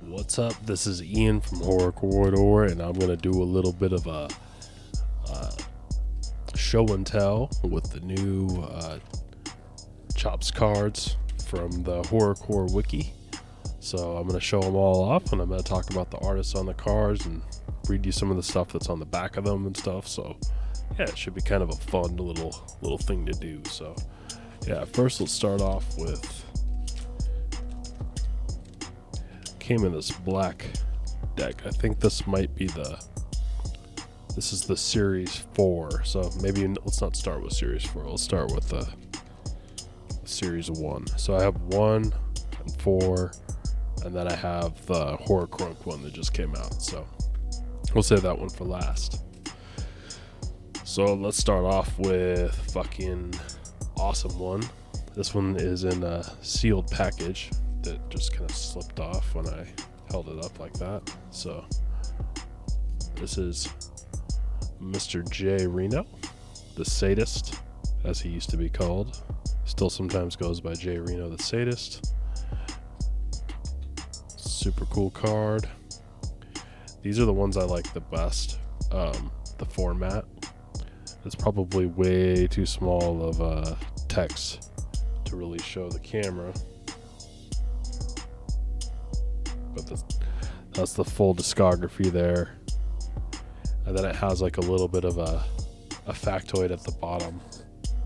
What's up? This is Ian from HorrorcoreWiki, and I'm going to do a little bit of a show and tell with the new Chopps cards from the HorrorcoreWiki. So I'm going to show them all off, and I'm going to talk about the artists on the cards and read you some of the stuff that's on the back of them and stuff. So yeah, it should be kind of a fun little thing to do. So yeah, first let's start off with, came in this black deck. I think this might be this is the series 4, so maybe let's not start with series 4, let's start with the series 1. So I have 1 and 4, and then I have the Horror Crunk one that just came out, so we'll save that one for last. So let's start off with fucking awesome one. This one is in a sealed package that just kind of slipped off when I held it up like that. So this is Mr. J. Reno, the sadist, as he used to be called. Still sometimes goes by J. Reno the sadist. Super cool card. These are the ones I like the best. The format. It's probably way too small of text to really show the camera. But that's the full discography there, and then it has like a little bit of a factoid at the bottom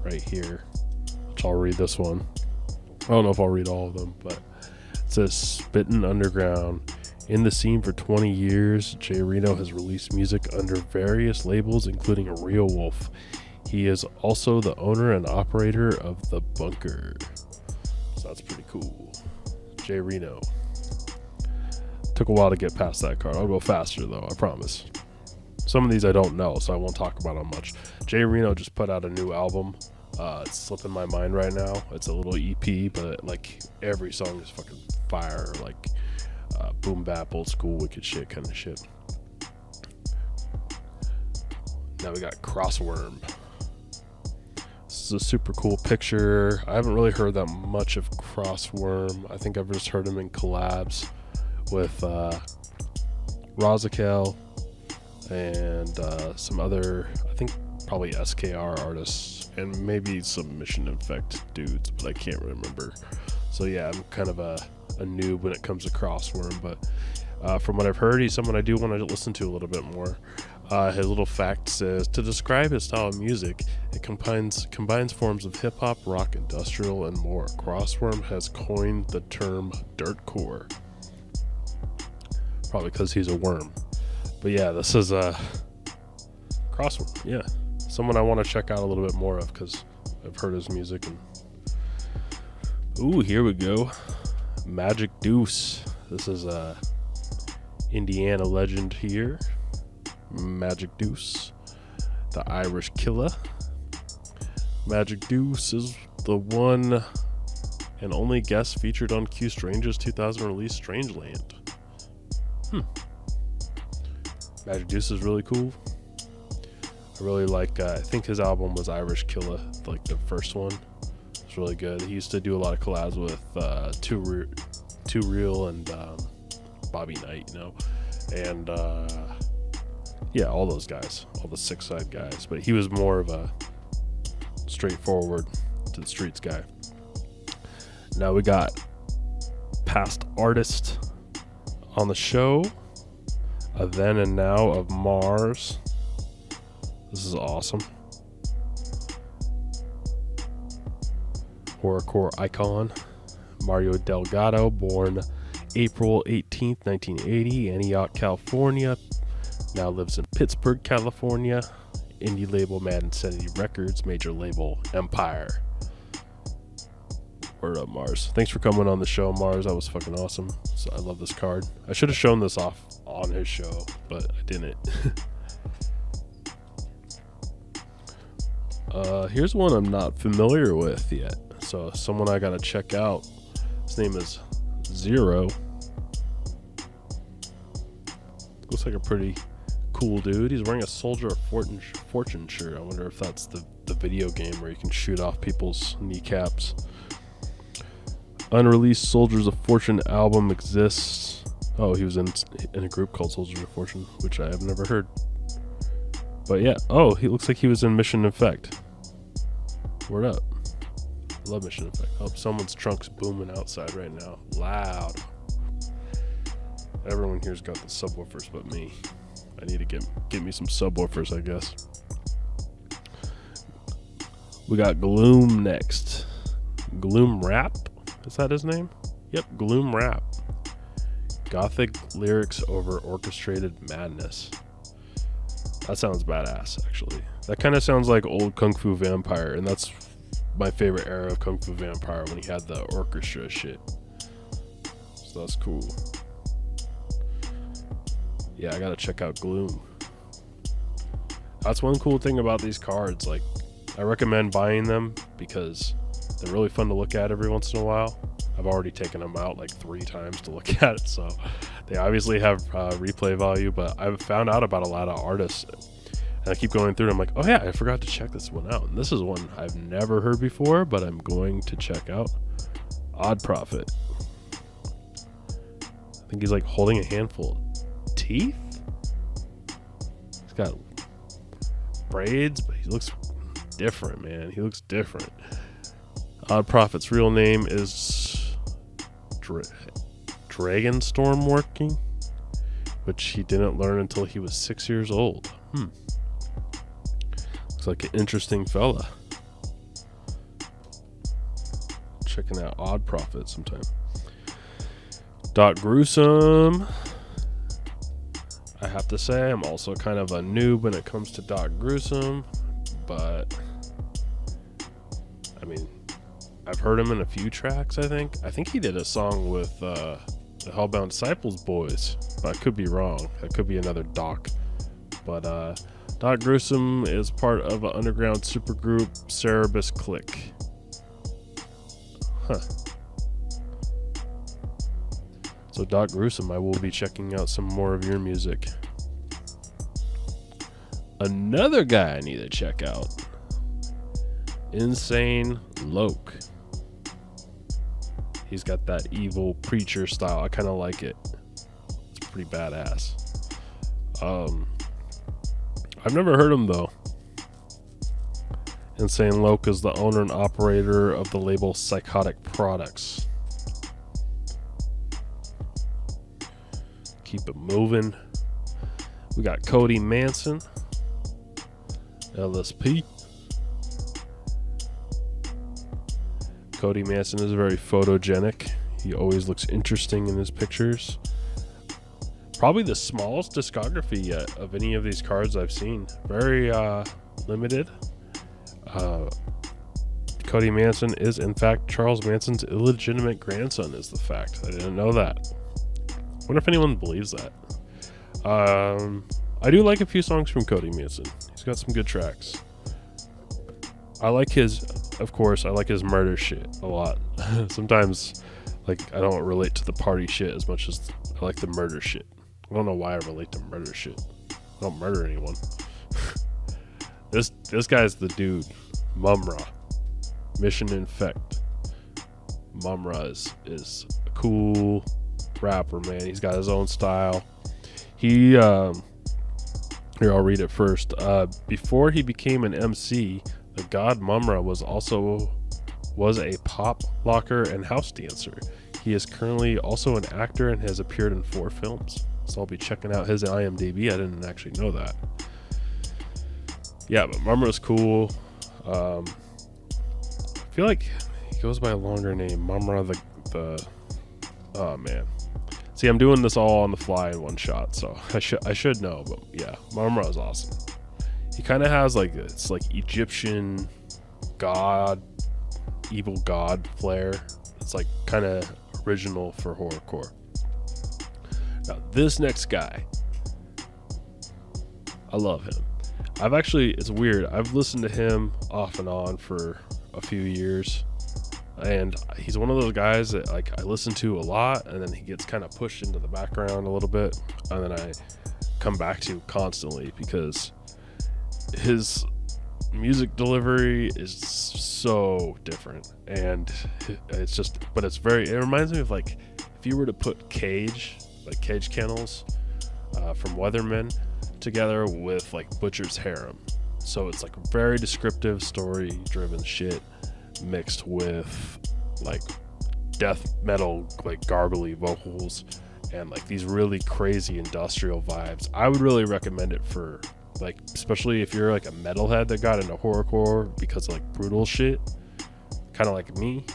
right here, which I'll read this one. I don't know if I'll read all of them, but it says, "Spittin' underground. In the scene for 20 years, J. Reno has released music under various labels, including Real Wolf. He is also the owner and operator of The Bunker." So that's pretty cool. J. Reno. Took a while to get past that card. I'll go faster though, I promise. Some of these I don't know, so I won't talk about them much. J. Reno just put out a new album. It's slipping my mind right now. It's a little EP, but like every song is fucking fire, like boom bap, old school, wicked shit kind of shit. Now we got Crossworm. This is a super cool picture. I haven't really heard that much of Crossworm. I think I've just heard him in collabs with Rozakel and some other, I think probably SKR artists, and maybe some Mission Infect dudes, but I can't remember. So yeah, I'm kind of a noob when it comes to Crossworm, but from what I've heard, he's someone I do want to listen to a little bit more. His little fact says, to describe his style of music, it combines forms of hip-hop, rock, industrial, and more. Crossworm has coined the term dirtcore. Probably because he's a worm. But yeah, this is Crossworm. Yeah, someone I want to check out a little bit more of because I've heard his music. And ooh, here we go. Magic Deuce. This is Indiana legend here. Magic Deuce, the Irish Killer. Magic Deuce is the one and only guest featured on Q Strange's 2000 release Strangeland. Magic Deuce is really cool. I really like, I think his album was Irish Killer, like the first one. It's really good. He used to do a lot of collabs with Too Real and Bobby Knight, you know, and yeah, all those guys, all the Six Side guys. But he was more of a straightforward to the streets guy. Now we got past artist on the show, A Then and Now of Mars. This is awesome. Horrorcore icon Mario Delgado, born April 18th, 1980, Antioch, California. Now lives in Pittsburgh, California. Indie label Mad Insanity Records, major label Empire. Word up, Mars. Thanks for coming on the show, Mars. That was fucking awesome. So I love this card. I should have shown this off on his show, but I didn't. Here's one I'm not familiar with yet. So someone I gotta check out. His name is Zero. Looks like a pretty cool dude. He's wearing a Soldier of Fortune shirt. I wonder if that's the video game where you can shoot off people's kneecaps. Unreleased Soldiers of Fortune album exists. Oh, he was in a group called Soldiers of Fortune, which I have never heard. But yeah, oh, he looks like he was in Mission Effect. Word up. Love Mission Effect. Oh, someone's trunk's booming outside right now. Loud. Everyone here's got the subwoofers but me. I need to get me some subwoofers, I guess. We got Gloom next. Gloom Rap? Is that his name? Yep, Gloom Rap. Gothic lyrics over orchestrated madness. That sounds badass, actually. That kind of sounds like old Kung Fu Vampire, and that's my favorite era of Kung Fu Vampire, when he had the orchestra shit. So that's cool. Yeah, I gotta check out Gloom. That's one cool thing about these cards. Like, I recommend buying them because they're really fun to look at every once in a while. I've already taken them out like 3 times to look at it, so they obviously have replay value, but I've found out about a lot of artists, and I keep going through and I'm like, oh yeah, I forgot to check this one out. And this is one I've never heard before, but I'm going to check out. Odd Prophet. I think he's like holding a handful of teeth. He's got braids, but he looks different, man. He looks different. Odd Prophet's real name is Dragonstorm Working, which he didn't learn until he was 6 years old. Looks like an interesting fella. Checking out Odd Prophet sometime. Dot Gruesome. I have to say, I'm also kind of a noob when it comes to Dot Gruesome, but I mean, I've heard him in a few tracks, I think. I think he did a song with the Hellbound Disciples boys, but I could be wrong. That could be another Doc. But Dot Gruesome is part of an underground supergroup, Cerebus Click. Huh. So Dot Gruesome, I will be checking out some more of your music. Another guy I need to check out. Insane Loke. He's got that evil preacher style. I kind of like it. It's pretty badass. I've never heard him though. Insane Loke is the owner and operator of the label Psychotic Products. Keep it moving. We got Cody Manson, LSP. Cody Manson is very photogenic. He always looks interesting in his pictures. Probably the smallest discography yet of any of these cards I've seen. Very limited. Cody Manson is in fact Charles Manson's illegitimate grandson, is the fact. I didn't know that. Wonder if anyone believes that. I do like a few songs from Cody Manson. He's got some good tracks. I like his murder shit a lot. Sometimes, like, I don't relate to the party shit as much as I like the murder shit. I don't know why I relate to murder shit. I don't murder anyone. This guy's the dude. Mumra. Mission Infect. Mumra is a cool rapper, man. He's got his own style. He here, I'll read it first. Before he became an MC, the god Mumra was a pop locker and house dancer. He is currently also an actor and has appeared in 4 films. So I'll be checking out his IMDb. I didn't actually know that. Yeah, but Mumra's cool. I feel like he goes by a longer name. Mumra the oh man. See, I'm doing this all on the fly in one shot, so I should know, but yeah, Mumra is awesome. He kind of has like it's like Egyptian god, evil god flair. It's like kind of original for horrorcore. Now this next guy, I love him. It's weird. I've listened to him off and on for a few years, and he's one of those guys that like I listen to a lot, and then he gets kind of pushed into the background a little bit, and then I come back to constantly because his music delivery is so different, and it reminds me of like if you were to put Cage like cage kennels from Weathermen together with like Butcher's Harem. So it's like very descriptive, story-driven shit mixed with like death metal, like garbly vocals and like these really crazy industrial vibes. I would really recommend it for like, especially if you're like a metalhead that got into horrorcore because of like brutal shit, kind of like me.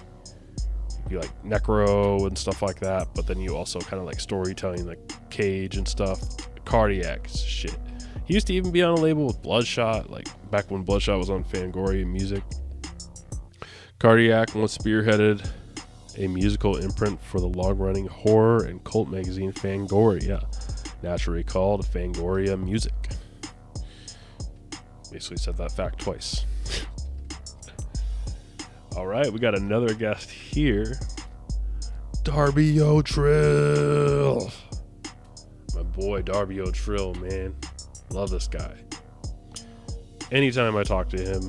You like necro and stuff like that, but then you also kind of like storytelling, like Cage and stuff. Cardiac shit. He used to even be on a label with Bloodshot, like back when Bloodshot was on Fangoria Music. Cardiac once spearheaded a musical imprint for the long-running horror and cult magazine Fangoria, naturally called Fangoria Music. Basically said that fact twice. Alright, we got another guest here. Darby O'Trill. My boy Darby O'Trill, man. Love this guy. Anytime I talk to him,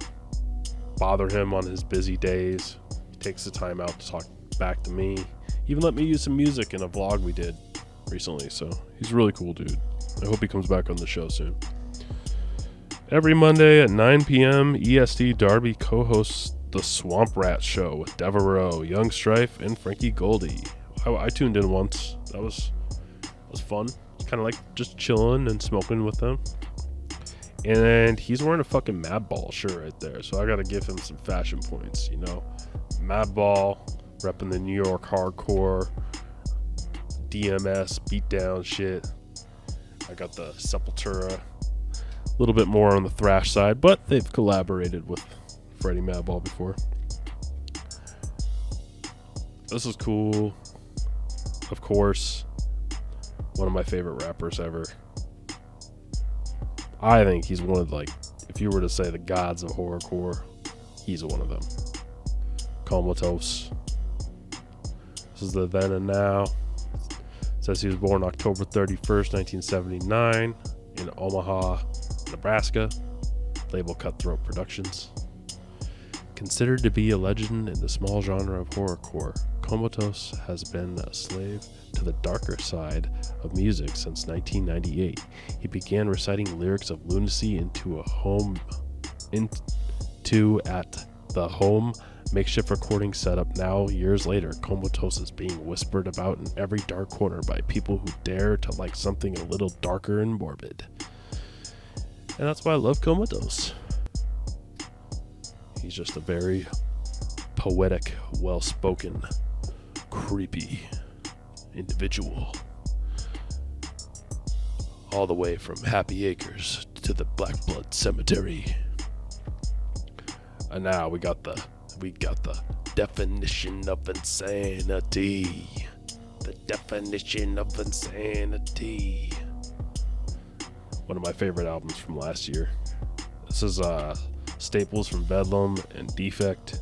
bother him on his busy days, he takes the time out to talk back to me. He even let me use some music in a vlog we did recently, so he's a really cool dude. I hope he comes back on the show soon. Every Monday at 9 p.m. EST, Darby co-hosts The Swamp Rat Show with Devereaux, Young Strife, and Frankie Goldie. I tuned in once. That was fun. Kind of like just chilling and smoking with them. And he's wearing a fucking Madball shirt right there, so I gotta give him some fashion points, you know. Madball, repping the New York hardcore, DMS, beatdown shit. I got the Sepultura, a little bit more on the thrash side, but they've collaborated with Freddie Madball before. This is cool. Of course, one of my favorite rappers ever. I think he's one of, like, if you were to say the gods of horrorcore, he's one of them. Comatose. This is the then and now. It says he was born October 31st, 1979 in Omaha, Nebraska. Label Cutthroat Productions. Considered to be a legend in the small genre of horrorcore, Comatose has been a slave to the darker side of music since 1998. He began reciting lyrics of lunacy at the home makeshift recording setup. Now, years later, Comatose is being whispered about in every dark corner by people who dare to like something a little darker and morbid. And that's why I love Comatose. He's just a very poetic, well-spoken, creepy individual. All the way from Happy Acres to the Black Blood Cemetery. And now we got the definition of insanity. The definition of insanity. One of my favorite albums from last year. This is Staples from Bedlam and Defect.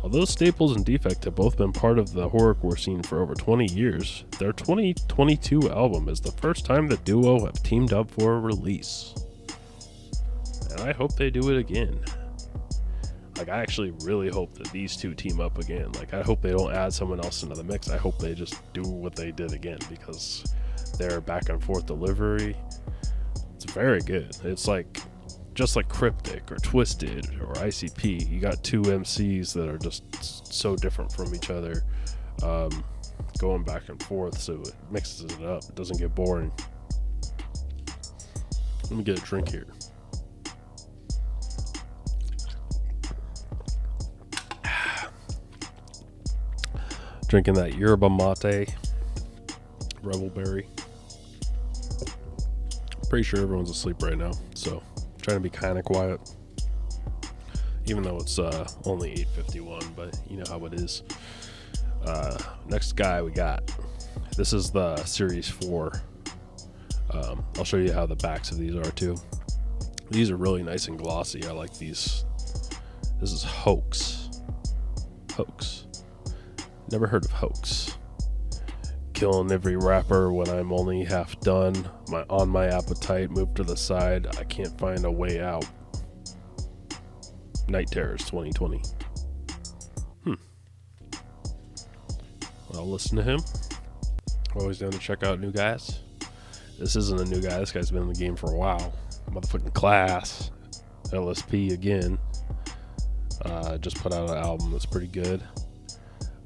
Although Staples and Defect have both been part of the horrorcore scene for over 20 years, their 2022 album is the first time the duo have teamed up for a release. And I hope they do it again. Like, I actually really hope that these two team up again. Like, I hope they don't add someone else into the mix. I hope they just do what they did again, because their back and forth delivery, it's very good. It's like, just like Cryptic or Twisted or ICP, you got two MCs that are just so different from each other, going back and forth, so it mixes it up. It doesn't get boring. Let me get a drink here. Drinking that yerba mate, Rebel Berry. Pretty sure everyone's asleep right now, so trying to be kind of quiet, even though it's only 8:51, but you know how it is. Next guy we got, this is the Series 4. I'll show you how the backs of these are too. These are really nice and glossy. I like these. This is Hoax. Never heard of Hoax. Killing every rapper when I'm only half done. My appetite, move to the side. I can't find a way out. Night Terrors 2020. I'll listen to him. Always down to check out new guys. This isn't a new guy. This guy's been in the game for a while. Motherfucking Class. LSP again. Just put out an album that's pretty good.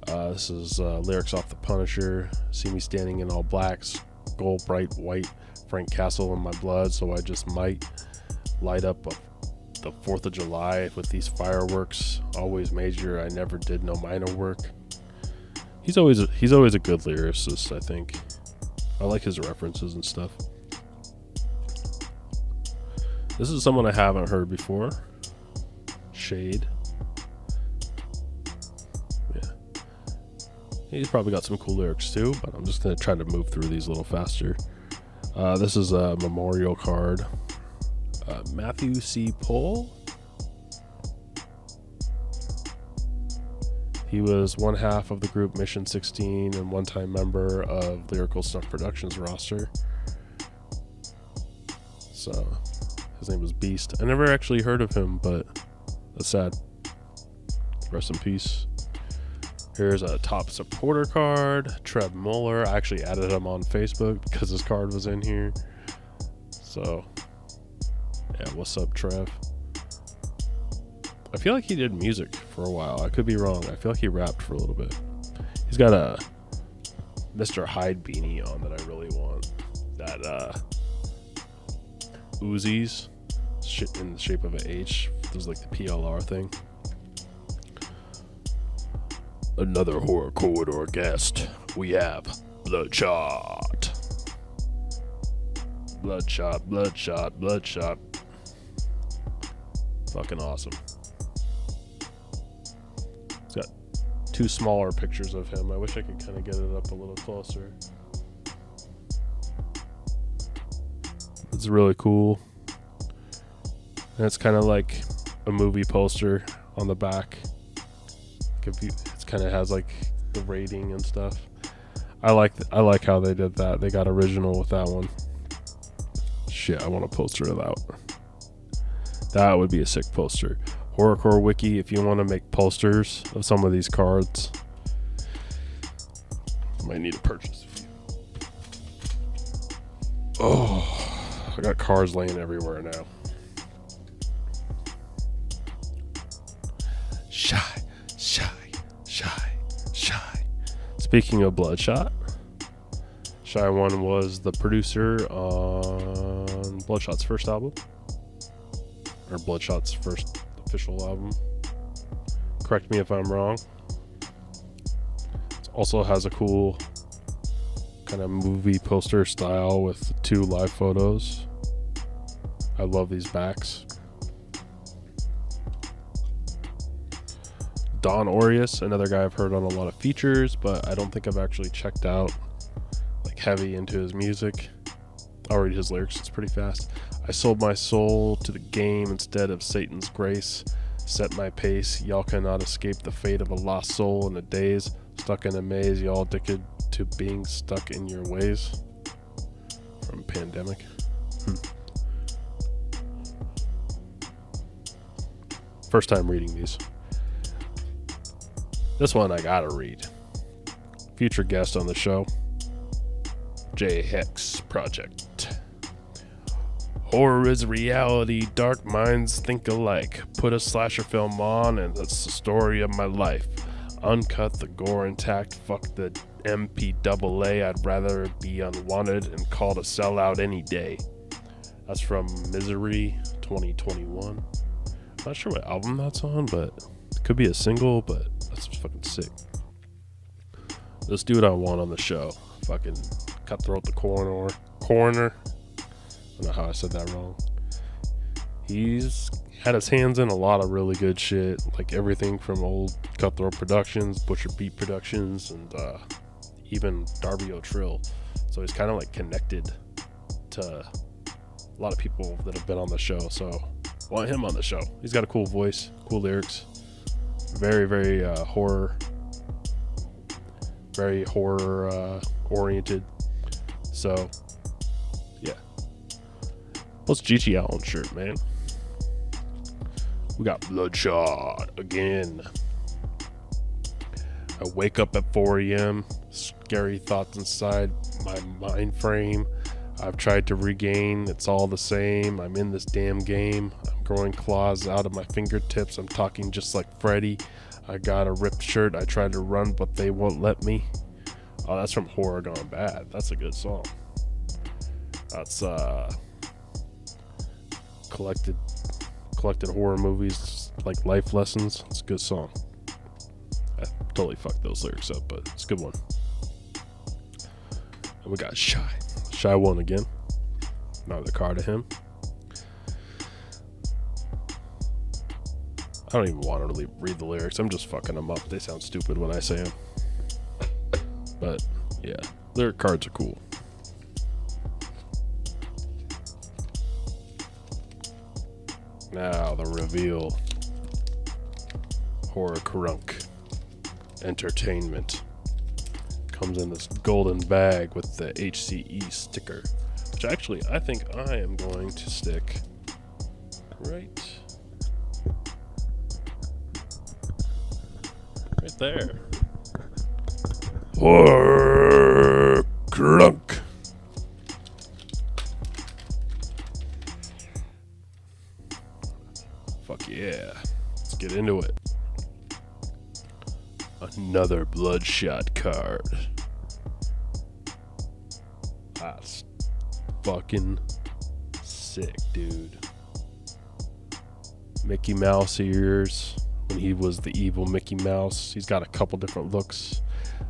This is lyrics off The Punisher. See me standing in all blacks, gold bright white, Frank Castle in my blood, so I just might light up the 4th of July with these fireworks. Always major, I never did no minor work. He's always a good lyricist, I think. I like his references and stuff. This is someone I haven't heard before. Shade. Yeah. He's probably got some cool lyrics too, but I'm just going to try to move through these a little faster. This is a memorial card. Matthew C. Pohl. He was one half of the group Mission 16 and one-time member of Lyrical Stuff Productions roster. So, his name was Beast. I never actually heard of him, but that's sad. Rest in peace. Here's a top supporter card. Trev Muller. I actually added him on Facebook because his card was in here. So, yeah, what's up, Trev? I feel like he did music for a while. I could be wrong. I feel like he rapped for a little bit. He's got a Mr. Hyde beanie on that I really want. That Uzis in the shape of an H. There's like the PLR thing. Another Horror Corridor guest. We have Bloodshot. Bloodshot, Bloodshot, Bloodshot. Fucking awesome. It's got 2 smaller pictures of him. I wish I could kind of get it up a little closer. It's really cool. And it's kind of like a movie poster on the back. It kind of has like the rating and stuff. I like how they did that. They got original with that one. Shit, I want a poster of that. That would be a sick poster. HorrorcoreWiki, if you want to make posters of some of these cards, I might need to purchase a few. Oh, I got cards laying everywhere now. Shy. Speaking of Bloodshot, Shy One was the producer on Bloodshot's first album. Or Bloodshot's first official album. Correct me if I'm wrong. It also has a cool kind of movie poster style with 2 live photos. I love these backs. Don Aureus, another guy I've heard on a lot of features, but I don't think I've actually checked out like heavy into his music. I'll read his lyrics, it's pretty fast. I sold my soul to the game instead of Satan's grace. Set my pace, y'all cannot escape the fate of a lost soul in a daze. Stuck in a maze, y'all addicted to being stuck in your ways. From Pandemic. First time reading these. This one I gotta read. Future guest on the show, J Hex Project. Horror is reality, dark minds think alike. Put a slasher film on and that's the story of my life. Uncut the gore intact, fuck the MPAA. I'd rather be unwanted and called a sellout any day. That's from Misery 2021. Not sure what album that's on, but it could be a single, but that's fucking sick. This dude I want on the show. Fucking Cutthroat the Coroner. I don't know how I said that wrong. He's had his hands in a lot of really good shit, like everything from old Cutthroat Productions, Butcher Beat Productions, and even Darby O'Trill. So he's kind of like connected to a lot of people that have been on the show. So want him on the show. He's got a cool voice, cool lyrics, very horror oriented. So yeah, what's GT Allen shirt, man? We got Bloodshot again. I wake up at 4 a.m. Scary thoughts inside my mind frame. I've tried to regain. It's all the same. I'm in this damn game. I'm growing claws out of my fingertips. I'm talking just like Freddy. I got a ripped shirt. I tried to run, but they won't let me. Oh, that's from Horror Gone Bad. That's a good song. That's collected horror movies, like life lessons. It's a good song. I totally fucked those lyrics up, but it's a good one. And we got Shy. Shy won again. Another card to him. I don't even want to really read the lyrics. I'm just fucking them up. They sound stupid when I say them. But yeah, lyric cards are cool. Now the reveal. HorrorcoreWiki Entertainment comes in this golden bag with the HCE sticker, which actually I think I am going to stick right there. HorrorcoreWiki. Fuck yeah. Let's get into it. Another Bloodshot card. That's fucking sick, dude. Mickey Mouse ears when he was the evil Mickey Mouse. He's got a couple different looks.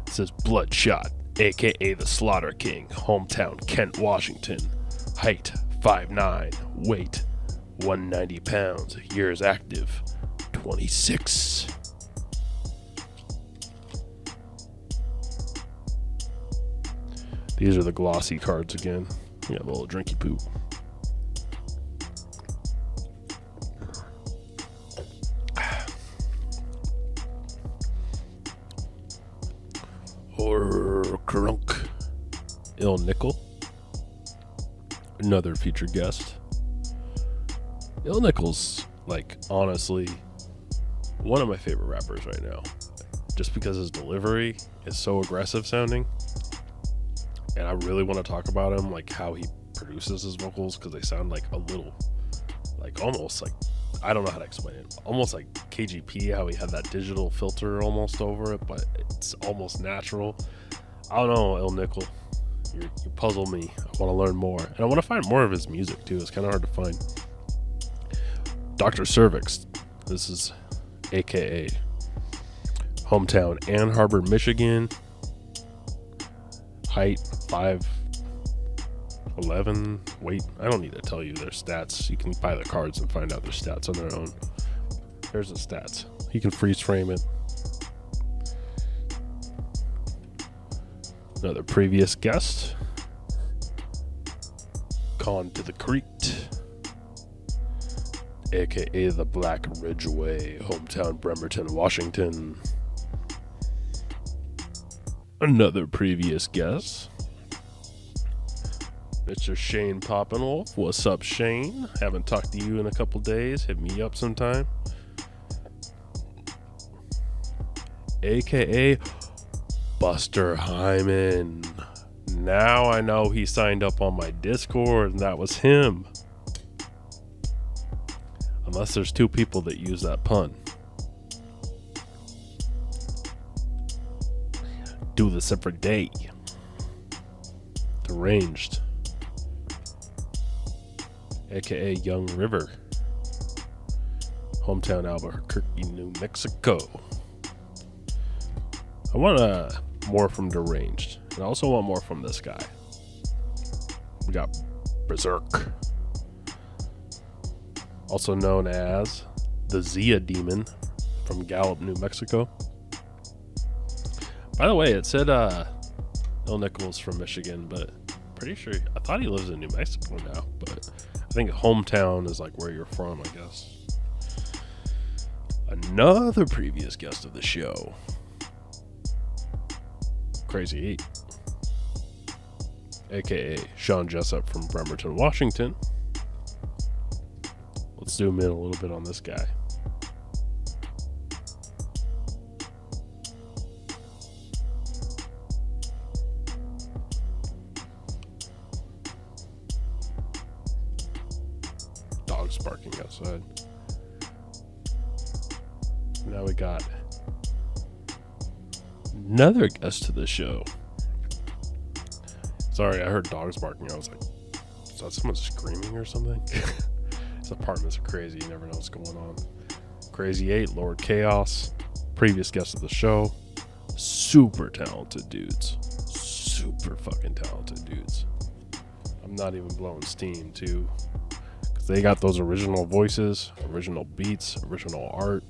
It says Bloodshot, aka the Slaughter King, hometown Kent, Washington. Height 5'9", weight 190 pounds, years active 26. These are the glossy cards again. We have a little drinky poop. HorrorcoreWiki. Il Nickel. Another featured guest. Il Nickel's, like, honestly, one of my favorite rappers right now. Just because his delivery is so aggressive sounding. And I really want to talk about him, like how he produces his vocals, because they sound like a little, like almost like, I don't know how to explain it. Almost like KGP, how he had that digital filter almost over it, but it's almost natural. I don't know, Il Nickel. You puzzle me. I want to learn more. And I want to find more of his music, too. It's kind of hard to find. Dr. Cervix. This is AKA. Hometown, Ann Arbor, Michigan. Height 5'11". Weight, I don't need to tell you their stats. You can buy the cards and find out their stats on their own. There's the stats. You can freeze frame it. Another previous guest. con-crete, aka the Black Ridgeway, hometown Bremerton, Washington. Another previous guest. Mr. Shane Poppenwolf. What's up, Shane? Haven't talked to you in a couple days. Hit me up sometime. AKA Buster Hyman. Now I know he signed up on my Discord and that was him. Unless there's two people that use that pun. Do this every day. Deranged. AKA Young River. Hometown Albuquerque, New Mexico. I want more from Deranged. And I also want more from this guy. We got Berserk. Also known as the Zia Demon from Gallup, New Mexico. By the way, it said Il Nickel's from Michigan, but pretty sure, I thought he lives in New Mexico now, but I think hometown is like where you're from, I guess. Another previous guest of the show. Crazy 8. AKA Sean Jessup from Bremerton, Washington. Let's zoom in a little bit on this guy. dogs barking outside. Now we got another guest to the show. Sorry, I heard dogs barking. I was like, is that someone screaming or something? These apartments are crazy. You never know what's going on. Crazy 8, Lord K-haos, previous guest of the show. Super talented dudes. Super fucking talented dudes. I'm not even blowing steam, too. Because they got those original voices, original beats, original art.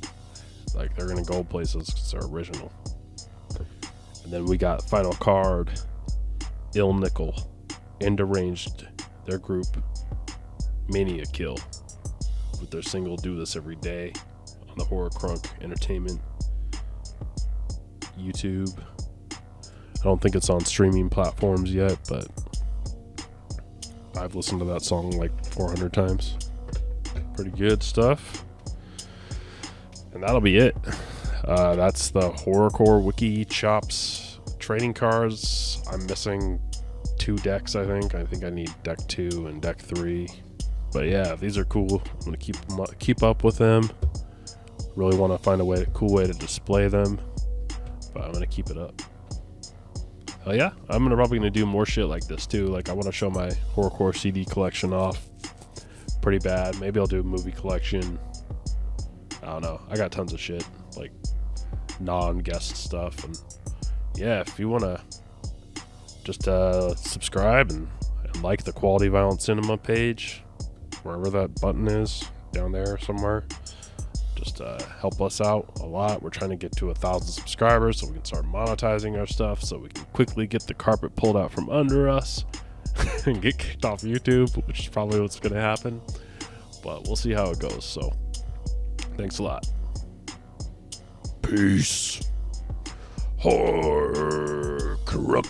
Like, they're going to go places because they're original. And then we got final card, Ill Nickel, and Deranged, their group, Mania Kill, with their single Do This Every Day on the Horror Crunk Entertainment YouTube. I don't think it's on streaming platforms yet, but I've listened to that song like 400 times. Pretty good stuff. And that'll be it. That's the HorrorcoreWiki Chopps trading cards. I'm missing 2 decks, I think. I think I need deck 2 and deck 3. But yeah, these are cool. I'm going to keep up with them. Really want to find a cool way to display them. But I'm going to keep it up. Oh yeah, I'm probably going to do more shit like this too. Like, I want to show my horrorcore CD collection off. Pretty bad. Maybe I'll do a movie collection. I don't know. I got tons of shit, like non-guest stuff. And yeah, if you want to just subscribe and like the Quality Violent Cinema page, wherever that button is, down there somewhere. Just help us out a lot. We're trying to get to 1,000 subscribers so we can start monetizing our stuff, so we can quickly get the carpet pulled out from under us and get kicked off YouTube, which is probably what's going to happen. But we'll see how it goes. So thanks a lot. Peace. Horror corrupt.